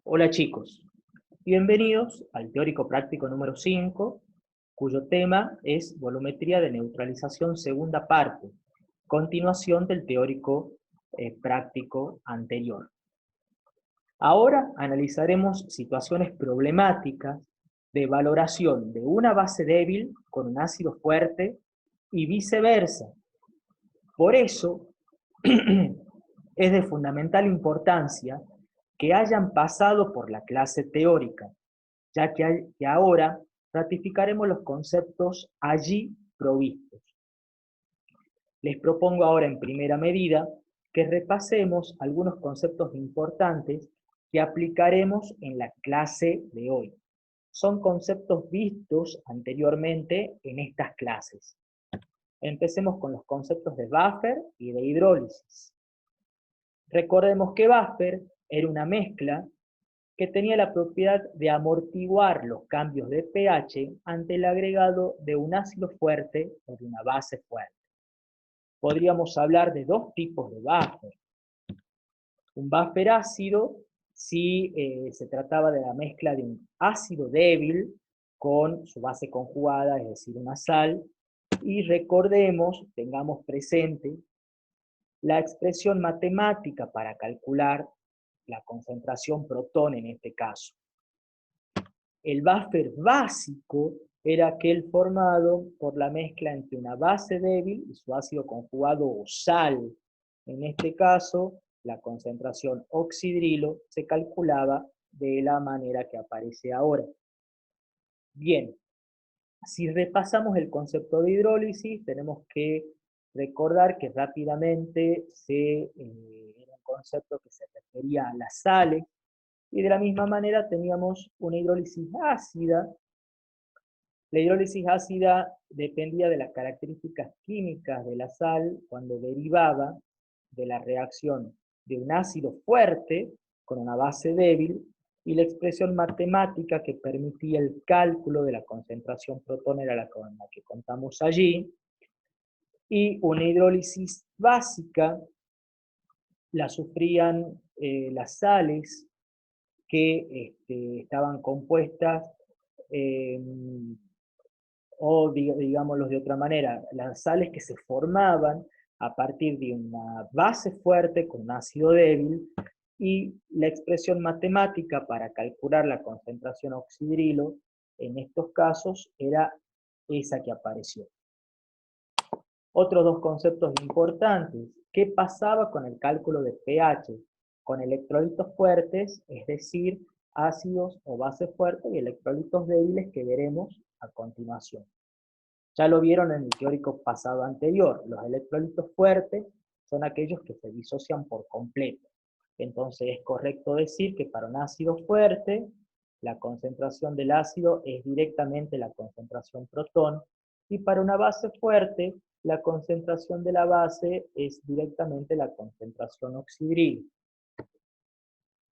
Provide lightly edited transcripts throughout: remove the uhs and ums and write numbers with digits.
Hola chicos, bienvenidos al teórico práctico número 5, cuyo tema es volumetría de neutralización segunda parte, continuación del teórico práctico anterior. Ahora analizaremos situaciones problemáticas de valoración de una base débil con un ácido fuerte y viceversa. Por eso, es de fundamental importancia que hayan pasado por la clase teórica, ya que ahora ratificaremos los conceptos allí provistos. Les propongo ahora en primera medida que repasemos algunos conceptos importantes que aplicaremos en la clase de hoy. Son conceptos vistos anteriormente en estas clases. Empecemos con los conceptos de buffer y de hidrólisis. Recordemos que buffer era una mezcla que tenía la propiedad de amortiguar los cambios de pH ante el agregado de un ácido fuerte o de una base fuerte. Podríamos hablar de dos tipos de buffer. Un buffer ácido, si se trataba de la mezcla de un ácido débil con su base conjugada, es decir, una sal, y recordemos, tengamos presente, la expresión matemática para calcular la concentración protón en este caso. El buffer básico era aquel formado por la mezcla entre una base débil y su ácido conjugado o sal. En este caso, la concentración oxidrilo se calculaba de la manera que aparece ahora. Bien, si repasamos el concepto de hidrólisis, tenemos que recordar que rápidamente era un concepto que se refería a las sales, y de la misma manera teníamos una hidrólisis ácida. La hidrólisis ácida dependía de las características químicas de la sal cuando derivaba de la reacción de un ácido fuerte con una base débil y la expresión matemática que permitía el cálculo de la concentración protón era la con la que contamos allí. Y una hidrólisis básica la sufrían las sales que estaban compuestas o digámoslo de otra manera, las sales que se formaban a partir de una base fuerte con un ácido débil, y la expresión matemática para calcular la concentración oxidrilo en estos casos era esa que apareció. Otros dos conceptos importantes. ¿Qué pasaba con el cálculo de pH? Con electrolitos fuertes, es decir, ácidos o bases fuertes, y electrolitos débiles que veremos a continuación. Ya lo vieron en el teórico pasado anterior. Los electrolitos fuertes son aquellos que se disocian por completo. Entonces es correcto decir que para un ácido fuerte, la concentración del ácido es directamente la concentración protón, y para una base fuerte, la concentración de la base es directamente la concentración oxidrilo.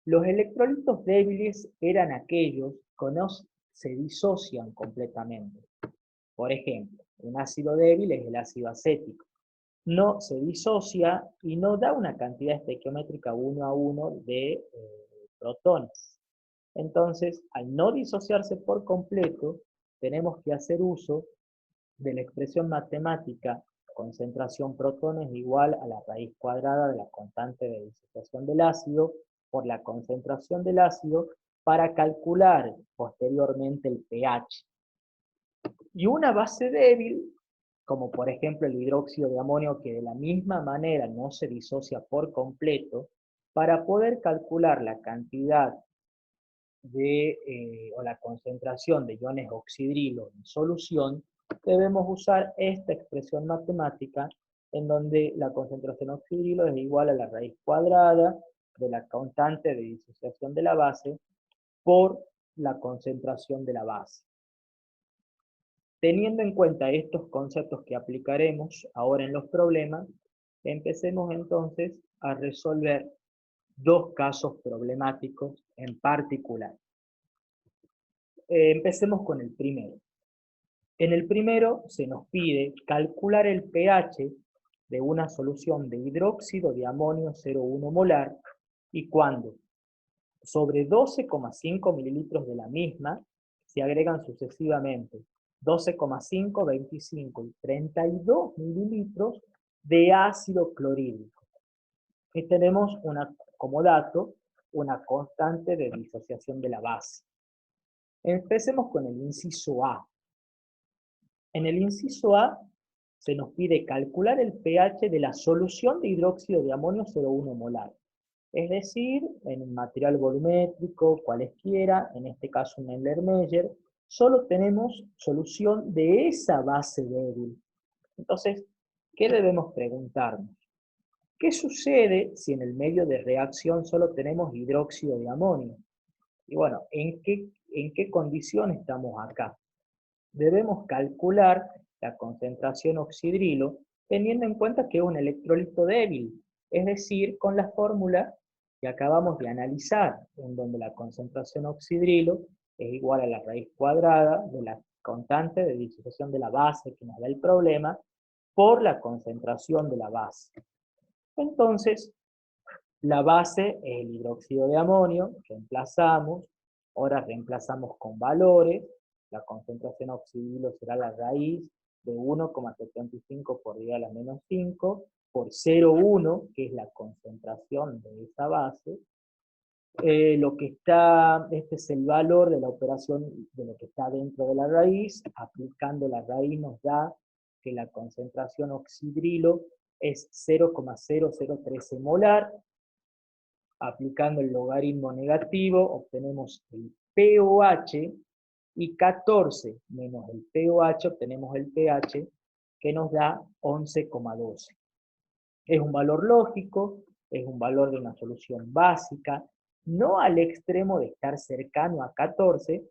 Los electrolitos débiles eran aquellos que no se disocian completamente. Por ejemplo, un ácido débil es el ácido acético. No se disocia y no da una cantidad estequiométrica 1 a 1 de protones. Entonces, al no disociarse por completo, tenemos que hacer uso de la expresión matemática concentración protones igual a la raíz cuadrada de la constante de disociación del ácido por la concentración del ácido para calcular posteriormente el pH. Y una base débil, como por ejemplo el hidróxido de amonio, que de la misma manera no se disocia por completo, para poder calcular la cantidad o la concentración de iones oxidrilo en solución, debemos usar esta expresión matemática en donde la concentración oxidrilo es igual a la raíz cuadrada de la constante de disociación de la base por la concentración de la base. Teniendo en cuenta estos conceptos que aplicaremos ahora en los problemas, empecemos entonces a resolver dos casos problemáticos en particular. Empecemos con el primero. En el primero se nos pide calcular el pH de una solución de hidróxido de amonio 0,1 molar y cuando Sobre 12,5 mililitros de la misma, se agregan sucesivamente 12,5, 25 y 32 mililitros de ácido clorhídrico. Y tenemos como dato una constante de disociación de la base. Empecemos con el inciso A. En el inciso A se nos pide calcular el pH de la solución de hidróxido de amonio 0,1 molar. Es decir, en un material volumétrico, cualesquiera, en este caso un Erlenmeyer, solo tenemos solución de esa base débil. Entonces, ¿qué debemos preguntarnos? ¿Qué sucede si en el medio de reacción solo tenemos hidróxido de amonio? Y bueno, ¿en qué condición estamos acá? Debemos calcular la concentración oxidrilo teniendo en cuenta que es un electrolito débil, es decir, con la fórmula que acabamos de analizar, en donde la concentración oxidrilo es igual a la raíz cuadrada de la constante de disociación de la base que nos da el problema por la concentración de la base. Entonces, la base es el hidróxido de amonio, reemplazamos, ahora reemplazamos con valores, la concentración oxidrilo será la raíz de 1,75 por 10 a la menos 5 por 0,1, que es la concentración de esa base. Este es el valor de la operación de lo que está dentro de la raíz. Aplicando la raíz nos da que la concentración oxidrilo es 0,0013 molar. Aplicando el logaritmo negativo, obtenemos el pOH, y 14 menos el pOH, obtenemos el pH, que nos da 11,12. Es un valor lógico, es un valor de una solución básica, no al extremo de estar cercano a 14,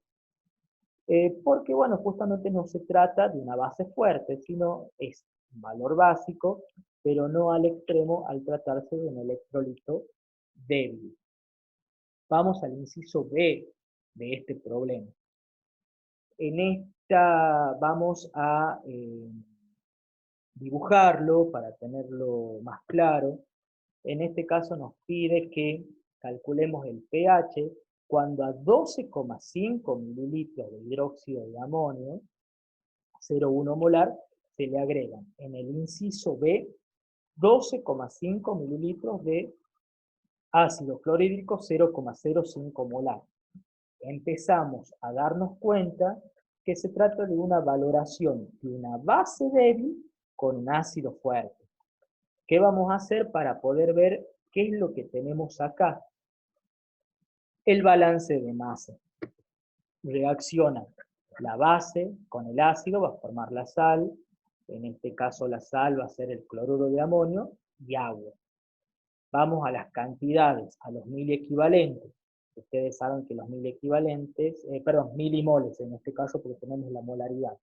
porque, bueno, justamente no se trata de una base fuerte, sino es un valor básico, pero no al extremo al tratarse de un electrolito débil. Vamos al inciso B de este problema. En esta vamos a dibujarlo para tenerlo más claro. En este caso nos pide que calculemos el pH cuando a 12,5 mililitros de hidróxido de amonio, 0,1 molar, se le agregan en el inciso B 12,5 mililitros de ácido clorhídrico 0,05 molar. Empezamos a darnos cuenta que se trata de una valoración de una base débil con un ácido fuerte. ¿Qué vamos a hacer para poder ver qué es lo que tenemos acá? El balance de masa. Reacciona la base con el ácido, va a formar la sal, en este caso la sal va a ser el cloruro de amonio y agua. Vamos a las cantidades, a los miliequivalentes. Ustedes saben que los milimoles en este caso porque tenemos la molaridad,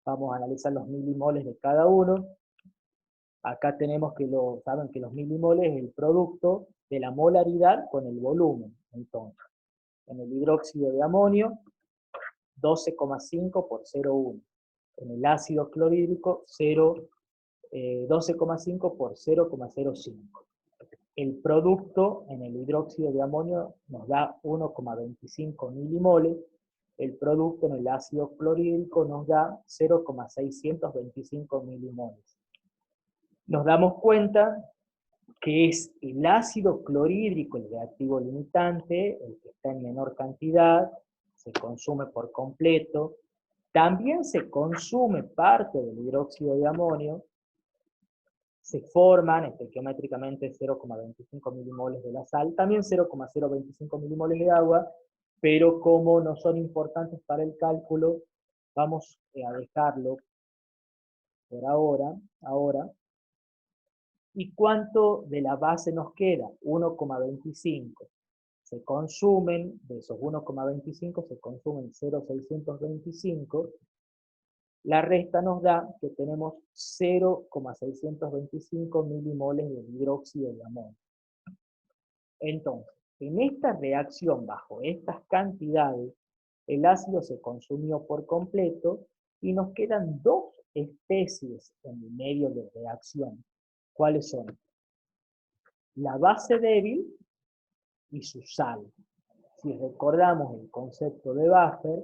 Vamos a analizar los milimoles de cada uno. Acá tenemos que saben que los milimoles es el producto de la molaridad con el volumen. Entonces, en el hidróxido de amonio, 12,5 por 0,1. En el ácido clorhídrico, 12,5 por 0,05. El producto en el hidróxido de amonio nos da 1,25 milimoles, el producto en el ácido clorhídrico nos da 0,625 milimoles. Nos damos cuenta que es el ácido clorhídrico el reactivo limitante, el que está en menor cantidad, se consume por completo, también se consume parte del hidróxido de amonio, se forman estequiométricamente 0,25 milimoles de la sal, también 0,025 milimoles de agua, pero como no son importantes para el cálculo, vamos a dejarlo por ahora. ¿Y cuánto de la base nos queda? 1,25. Se consumen, de esos 1,25 se consumen 0,625, la resta nos da que tenemos 0,625 milimoles de hidróxido de amonio. Entonces, en esta reacción bajo estas cantidades, el ácido se consumió por completo y nos quedan dos especies en el medio de reacción. ¿Cuáles son? La base débil y su sal. Si recordamos el concepto de buffer,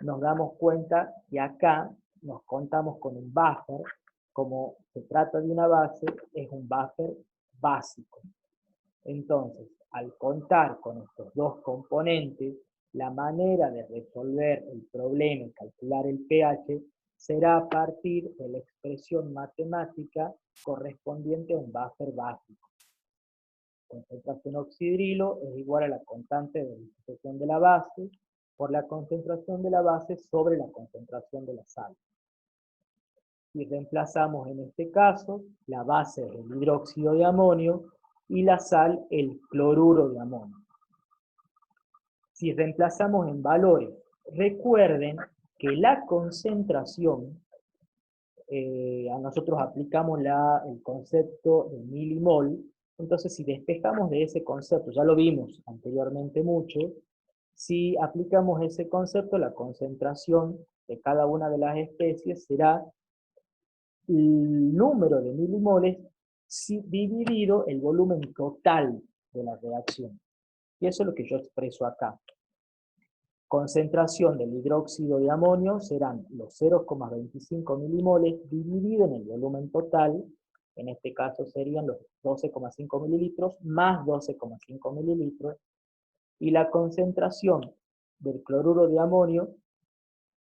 nos damos cuenta que acá nos contamos con un buffer, como se trata de una base, es un buffer básico. Entonces, al contar con estos dos componentes, la manera de resolver el problema y calcular el pH será a partir de la expresión matemática correspondiente a un buffer básico. Concentración oxidrilo es igual a la constante de dispersión de la base por la concentración de la base sobre la concentración de la sal. Y reemplazamos en este caso, la base es el hidróxido de amonio y la sal el cloruro de amonio. Si reemplazamos en valores, recuerden que la concentración, a nosotros aplicamos el concepto de milimol, entonces si despejamos de ese concepto, ya lo vimos anteriormente mucho, si aplicamos ese concepto, la concentración de cada una de las especies será el número de milimoles dividido el volumen total de la reacción. Y eso es lo que yo expreso acá. Concentración del hidróxido de amonio serán los 0,25 milimoles dividido en el volumen total, en este caso serían los 12,5 mililitros más 12,5 mililitros, y la concentración del cloruro de amonio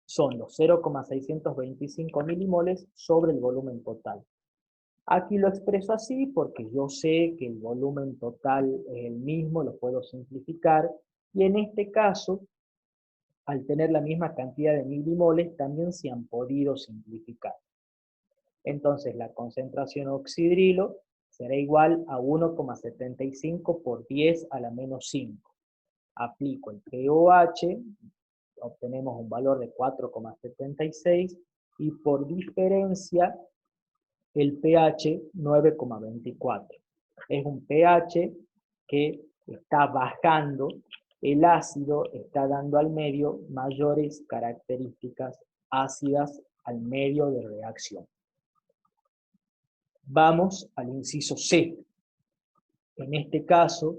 son los 0,625 milimoles sobre el volumen total. Aquí lo expreso así porque yo sé que el volumen total es el mismo, lo puedo simplificar, y en este caso, al tener la misma cantidad de milimoles, también se han podido simplificar. Entonces, la concentración oxidrilo será igual a 1,75 por 10 a la menos 5. Aplico el pOH, obtenemos un valor de 4,76 y por diferencia el pH 9,24. Es un pH que está bajando, el ácido está dando al medio mayores características ácidas al medio de reacción. Vamos al inciso C. En este caso,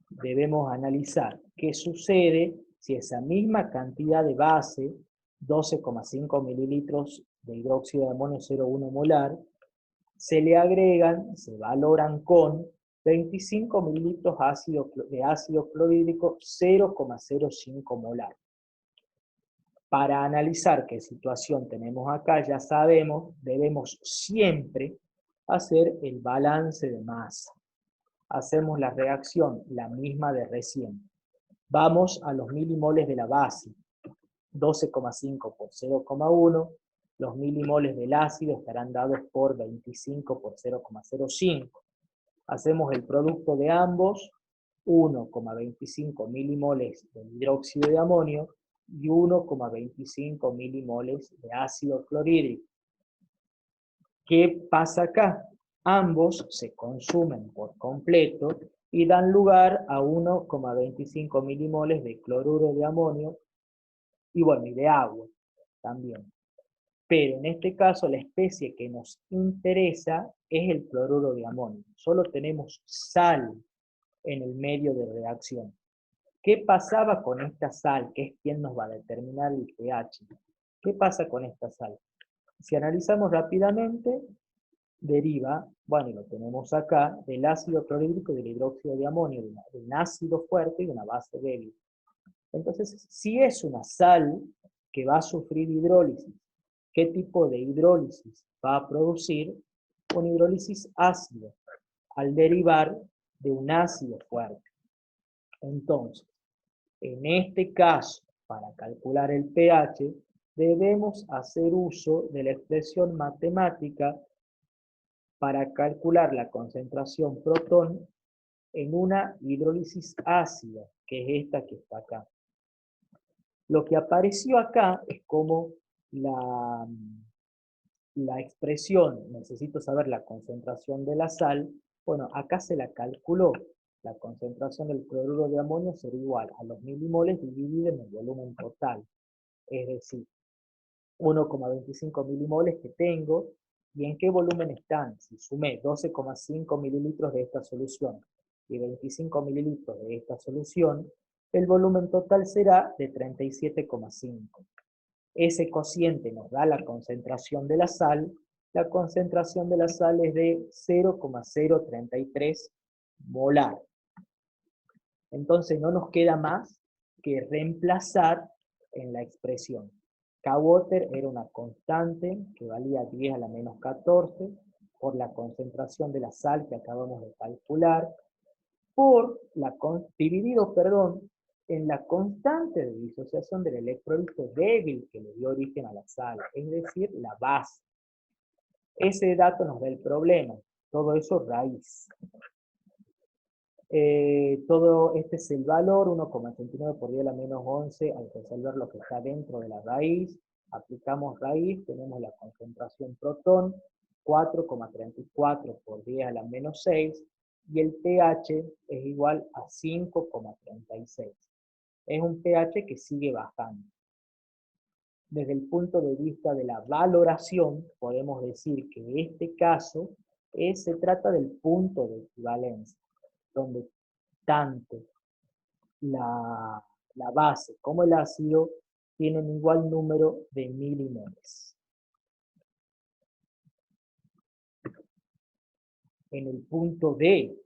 debemos analizar qué sucede si esa misma cantidad de base, 12,5 mililitros de hidróxido de amonio 0,1 molar, se le agregan, se valoran con 25 mililitros de ácido clorhídrico 0,05 molar. Para analizar qué situación tenemos acá, ya sabemos, debemos siempre hacer el balance de masa. Hacemos la reacción, la misma de recién. Vamos a los milimoles de la base, 12,5 por 0,1, los milimoles del ácido estarán dados por 25 por 0,05. Hacemos el producto de ambos, 1,25 milimoles de hidróxido de amonio y 1,25 milimoles de ácido clorhídrico. ¿Qué pasa acá? Ambos se consumen por completo y dan lugar a 1,25 milimoles de cloruro de amonio y bueno, y de agua también. Pero en este caso la especie que nos interesa es el cloruro de amonio. Solo tenemos sal en el medio de reacción. ¿Qué pasaba con esta sal? Que es quien nos va a determinar el pH. ¿Qué pasa con esta sal? Si analizamos rápidamente, deriva, bueno, y lo tenemos acá, del ácido clorhídrico y del hidróxido de amonio, de un ácido fuerte y de una base débil. Entonces, si es una sal que va a sufrir hidrólisis, ¿qué tipo de hidrólisis va a producir? Una hidrólisis ácida, al derivar de un ácido fuerte. Entonces, en este caso, para calcular el pH, debemos hacer uso de la expresión matemática para calcular la concentración protón en una hidrólisis ácida, que es esta que está acá. Lo que apareció acá es como la expresión, necesito saber la concentración de la sal, bueno, acá se la calculó. La concentración del cloruro de amonio será igual a los milimoles dividido en el volumen total. Es decir, 1,25 milimoles que tengo, ¿y en qué volumen están? Si sumé 12,5 mililitros de esta solución y 25 mililitros de esta solución, el volumen total será de 37,5. Ese cociente nos da la concentración de la sal. La concentración de la sal es de 0,033 molar. Entonces no nos queda más que reemplazar en la expresión. K-Water era una constante que valía 10 a la menos 14 por la concentración de la sal que acabamos de calcular, dividido en la constante de disociación del electrolito débil que le dio origen a la sal, es decir, la base. Ese dato nos da el problema, todo eso raíz. Todo este es el valor, 1,89 por 10 a la menos 11, al resolver lo que está dentro de la raíz, aplicamos raíz, tenemos la concentración protón, 4,34 por 10 a la menos 6, y el pH es igual a 5,36. Es un pH que sigue bajando. Desde el punto de vista de la valoración, podemos decir que en este caso se trata del punto de equivalencia, donde tanto la base como el ácido tienen igual número de milimoles. En el punto D,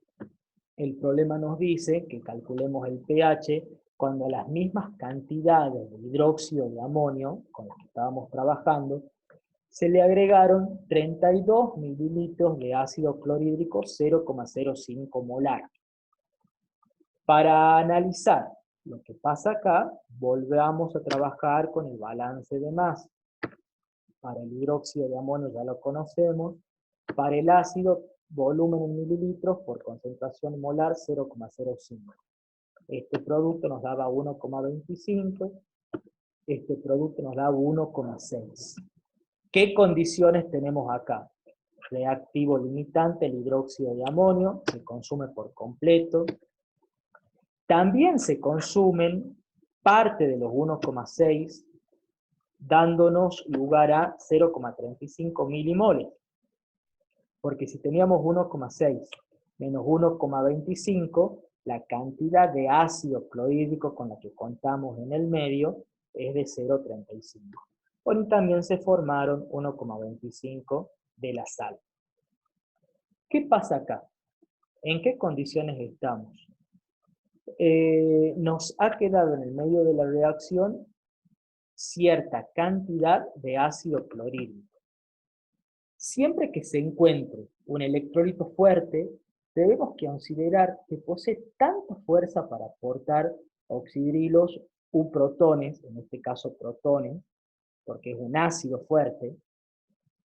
el problema nos dice que calculemos el pH cuando a las mismas cantidades de hidróxido de amonio con las que estábamos trabajando, se le agregaron 32 mililitros de ácido clorhídrico 0,05 molar. Para analizar lo que pasa acá, volvamos a trabajar con el balance de masa. Para el hidróxido de amonio ya lo conocemos. Para el ácido, volumen en mililitros por concentración molar 0,05. Este producto nos daba 1,25. Este producto nos daba 1,6. ¿Qué condiciones tenemos acá? Reactivo limitante, el hidróxido de amonio, se consume por completo. También se consumen parte de los 1,6, dándonos lugar a 0,35 milimoles. Porque si teníamos 1,6 menos 1,25, la cantidad de ácido clorhídrico con la que contamos en el medio es de 0,35. Y también se formaron 1,25 de la sal. ¿Qué pasa acá? ¿En qué condiciones estamos? Nos ha quedado en el medio de la reacción cierta cantidad de ácido clorhídrico. Siempre que se encuentre un electrolito fuerte, debemos considerar que posee tanta fuerza para aportar oxidrilos u protones, en este caso protones, porque es un ácido fuerte,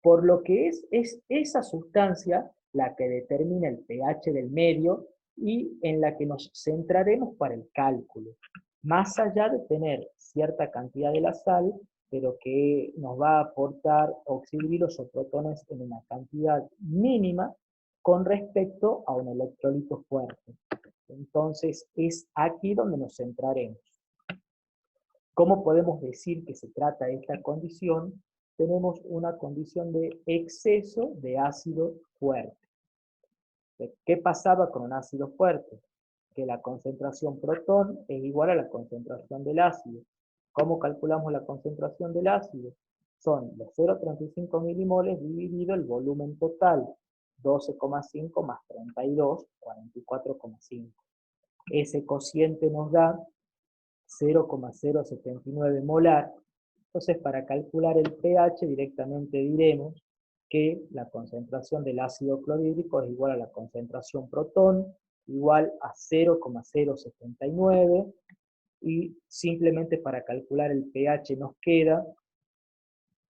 por lo que es esa sustancia la que determina el pH del medio y en la que nos centraremos para el cálculo. Más allá de tener cierta cantidad de la sal, pero que nos va a aportar oxidrilos o protones en una cantidad mínima con respecto a un electrolito fuerte. Entonces es aquí donde nos centraremos. ¿Cómo podemos decir que se trata de esta condición? Tenemos una condición de exceso de ácido fuerte. ¿Qué pasaba con un ácido fuerte? Que la concentración protón es igual a la concentración del ácido. ¿Cómo calculamos la concentración del ácido? Son los 0,35 milimoles dividido el volumen total, 12,5 más 32, 44,5. Ese cociente nos da 0,079 molar. Entonces, para calcular el pH directamente diremos que la concentración del ácido clorhídrico es igual a la concentración protón, igual a 0,079, y simplemente para calcular el pH nos queda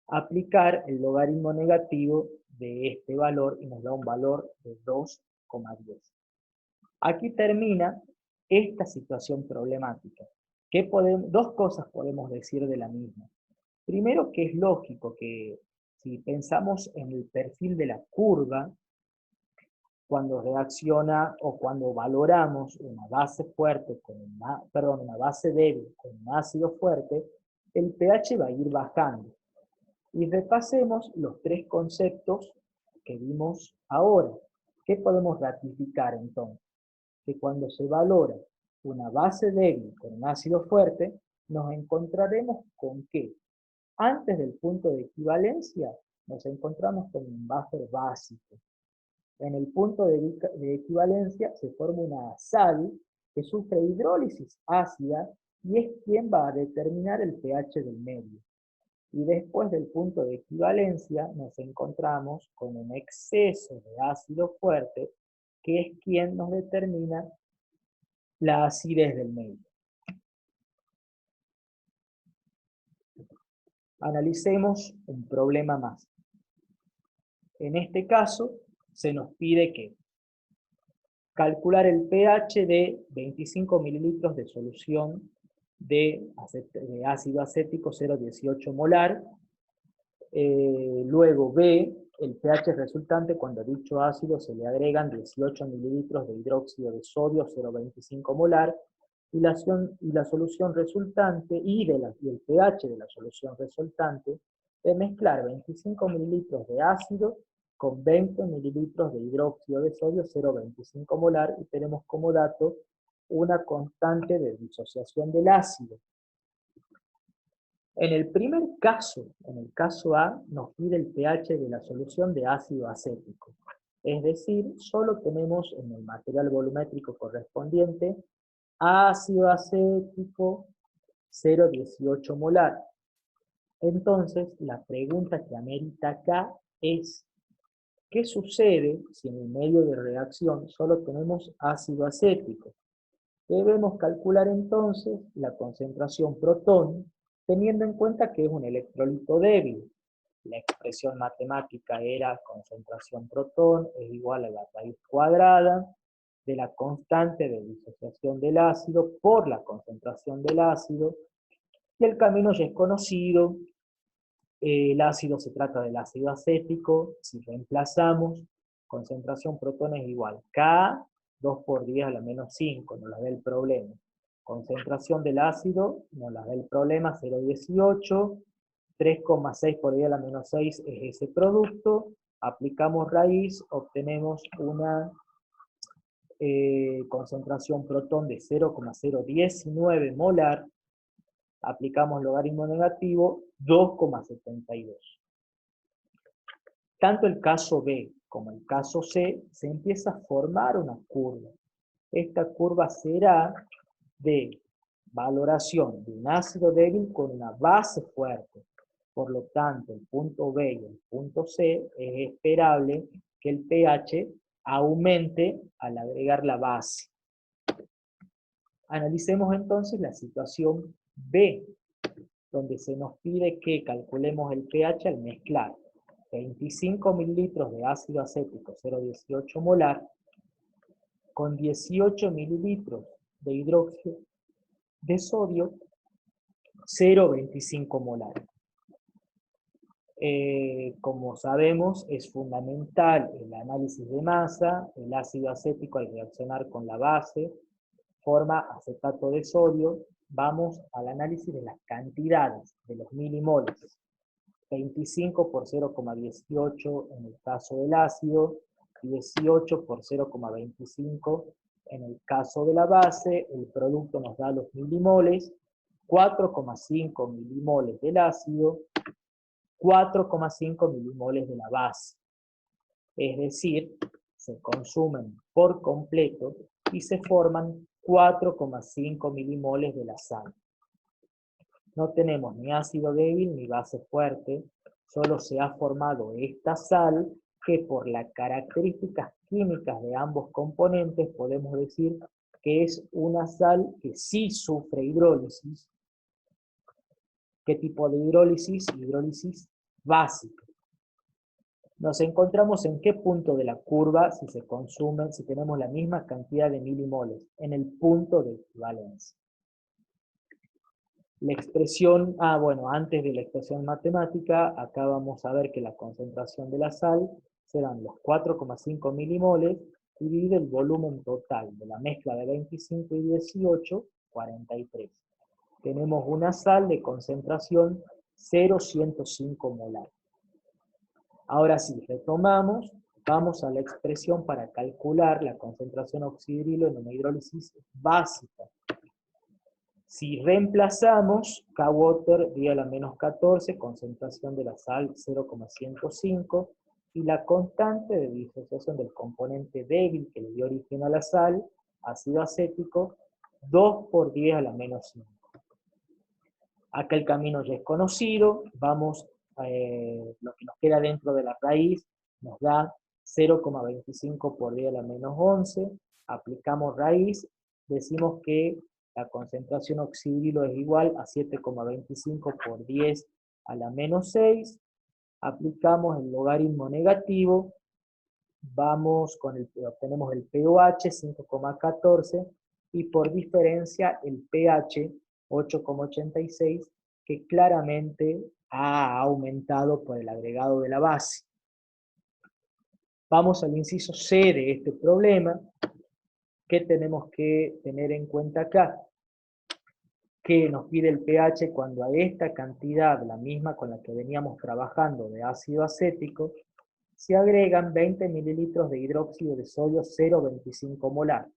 aplicar el logaritmo negativo de este valor y nos da un valor de 2,10. Aquí termina esta situación problemática. Dos cosas podemos decir de la misma. Primero, que es lógico que si pensamos en el perfil de la curva, cuando reacciona o cuando valoramos una base fuerte con una base débil con un ácido fuerte, el pH va a ir bajando. Y repasemos los tres conceptos que vimos ahora. ¿Qué podemos ratificar entonces? que cuando se valora una base débil con un ácido fuerte, nos encontraremos con que antes del punto de equivalencia nos encontramos con un buffer básico. En el punto de equivalencia se forma una sal que sufre hidrólisis ácida y es quien va a determinar el pH del medio. Y después del punto de equivalencia nos encontramos con un exceso de ácido fuerte que es quien nos determina la acidez del medio. Analicemos un problema más. En este caso, se nos pide que calcular el pH de 25 mililitros de solución de ácido acético 0,18 molar. Luego B, el pH resultante cuando a dicho ácido se le agregan 18 mililitros de hidróxido de sodio 0,25 molar. Y la solución resultante y el pH de la solución resultante de mezclar 25 mililitros de ácido con 20 mililitros de hidróxido de sodio 0,25 molar y tenemos como dato una constante de disociación del ácido. En el primer caso, en el caso A, nos pide el pH de la solución de ácido acético. Es decir, solo tenemos en el material volumétrico correspondiente ácido acético 0,18 molar. Entonces, la pregunta que amerita acá es, ¿qué sucede si en el medio de reacción solo tenemos ácido acético? Debemos calcular entonces la concentración protón, teniendo en cuenta que es un electrolito débil. La expresión matemática era concentración protón es igual a la raíz cuadrada de la constante de disociación del ácido por la concentración del ácido, y el camino ya es conocido. El ácido se trata del ácido acético. Si reemplazamos, concentración protón es igual K 2 por 10 a la menos 5, nos la da el problema. Concentración del ácido, nos la da el problema, 0,18, 3,6 por 10 a la menos 6 es ese producto. Aplicamos raíz, obtenemos una concentración protón de 0,019 molar. Aplicamos logaritmo negativo, 2,72. Tanto el caso B como el caso C se empieza a formar una curva. Esta curva será de valoración de un ácido débil con una base fuerte. Por lo tanto, el punto B y el punto C es esperable que el pH aumente al agregar la base. Analicemos entonces la situación B, donde se nos pide que calculemos el pH al mezclar 25 mililitros de ácido acético 0,18 molar con 18 mililitros de hidróxido de sodio 0,25 molar. Como sabemos, es fundamental el análisis de masa. El ácido acético al reaccionar con la base forma acetato de sodio. Vamos al análisis de las cantidades de los milimoles. 25 por 0,18 en el caso del ácido, 18 por 0,25 en el caso de la base. El producto nos da los milimoles, 4,5 milimoles del ácido, 4,5 milimoles de la base. Es decir, se consumen por completo y se forman 4,5 milimoles de la sal. No tenemos ni ácido débil ni base fuerte, solo se ha formado esta sal que por las características químicas de ambos componentes podemos decir que es una sal que sí sufre hidrólisis. ¿Qué tipo de hidrólisis? Hidrólisis básica. Nos encontramos en qué punto de la curva si se consumen, si tenemos la misma cantidad de milimoles, en el punto de equivalencia. La expresión, antes de la expresión matemática, acá vamos a ver que la concentración de la sal serán los 4,5 milimoles dividido el volumen total de la mezcla de 25 y 18, 43. Tenemos una sal de concentración 0,105 molar. Ahora sí, retomamos Vamos a la expresión para calcular la concentración oxidrilo en una hidrólisis básica. Si reemplazamos K-Water día a la menos 14, concentración de la sal 0,105, y la constante de disociación del componente débil que le dio origen a la sal, ácido acético, 2 por 10 a la menos 5. Acá el camino ya es conocido, vamos, lo que nos queda dentro de la raíz nos da 0,25 por 10 a la menos 11, aplicamos raíz, decimos que la concentración oxidrilo es igual a 7,25 por 10 a la menos 6, aplicamos el logaritmo negativo, obtenemos el pOH 5,14 y por diferencia el pH 8,86, que claramente ha aumentado por el agregado de la base. Vamos al inciso C de este problema. ¿Qué tenemos que tener en cuenta acá? Que nos pide el pH cuando a esta cantidad, la misma con la que veníamos trabajando de ácido acético, se agregan 20 mililitros de hidróxido de sodio 0,25 molar.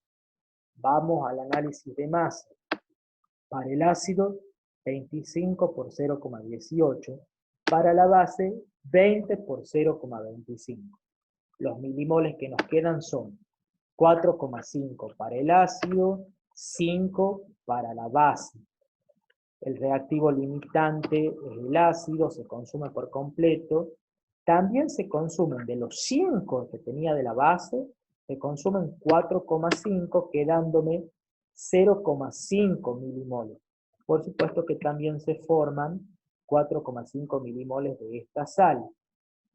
Vamos al análisis de masa. Para el ácido, 25 por 0,18. Para la base, 20 por 0,25. Los milimoles que nos quedan son 4,5 para el ácido, 5 para la base. El reactivo limitante es el ácido, se consume por completo. También se consumen de los 5 que tenía de la base, se consumen 4,5, quedándome 0,5 milimoles. Por supuesto que también se forman 4,5 milimoles de esta sal.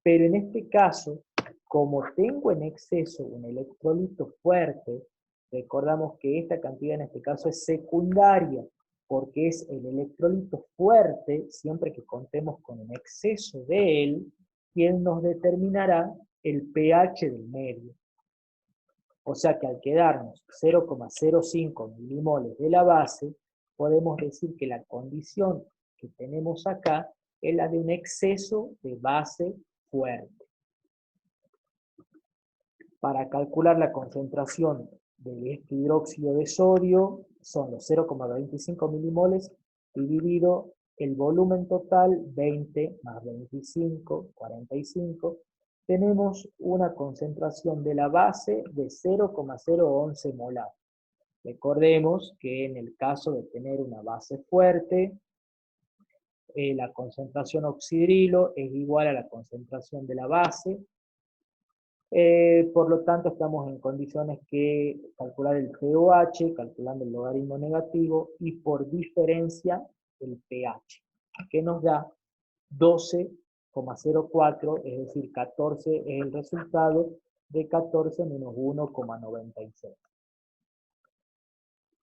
Pero en este caso, como tengo en exceso un electrolito fuerte, recordamos que esta cantidad en este caso es secundaria, porque es el electrolito fuerte, siempre que contemos con un exceso de él, quien nos determinará el pH del medio. O sea que al quedarnos 0,05 milimoles de la base, podemos decir que la condición que tenemos acá es la de un exceso de base fuerte. Para calcular la concentración de este hidróxido de sodio, son los 0,25 milimoles dividido el volumen total, 20 más 25, 45, tenemos una concentración de la base de 0,011 molar. Recordemos que en el caso de tener una base fuerte, la concentración oxidrilo es igual a la concentración de la base. Por lo tanto, estamos en condiciones que calcular el pOH, calculando el logaritmo negativo, y por diferencia el pH, que nos da 12,04, es decir, 14 es el resultado de 14 menos 1,96.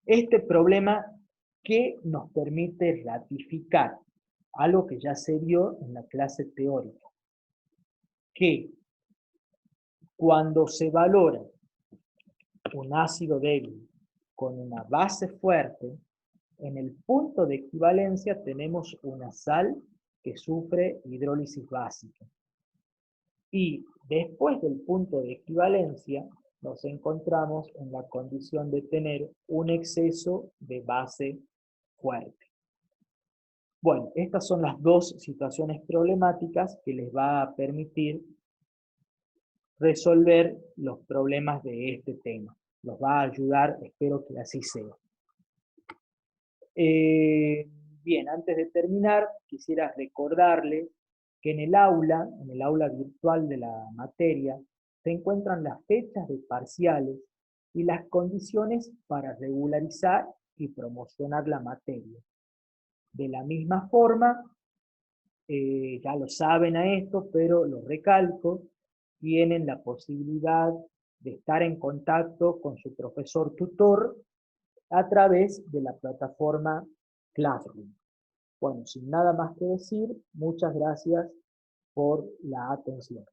Este problema, ¿qué nos permite ratificar? Algo que ya se vio en la clase teórica, que cuando se valora un ácido débil con una base fuerte, en el punto de equivalencia tenemos una sal que sufre hidrólisis básica. Y después del punto de equivalencia, nos encontramos en la condición de tener un exceso de base fuerte. Bueno, estas son las dos situaciones problemáticas que les va a permitir resolver los problemas de este tema. Los va a ayudar, espero que así sea. Bien, antes de terminar, quisiera recordarles que en el aula virtual de la materia, se encuentran las fechas de parciales y las condiciones para regularizar y promocionar la materia. De la misma forma, ya lo saben a esto, pero lo recalco, tienen la posibilidad de estar en contacto con su profesor tutor a través de la plataforma Classroom. Bueno, sin nada más que decir, muchas gracias por la atención.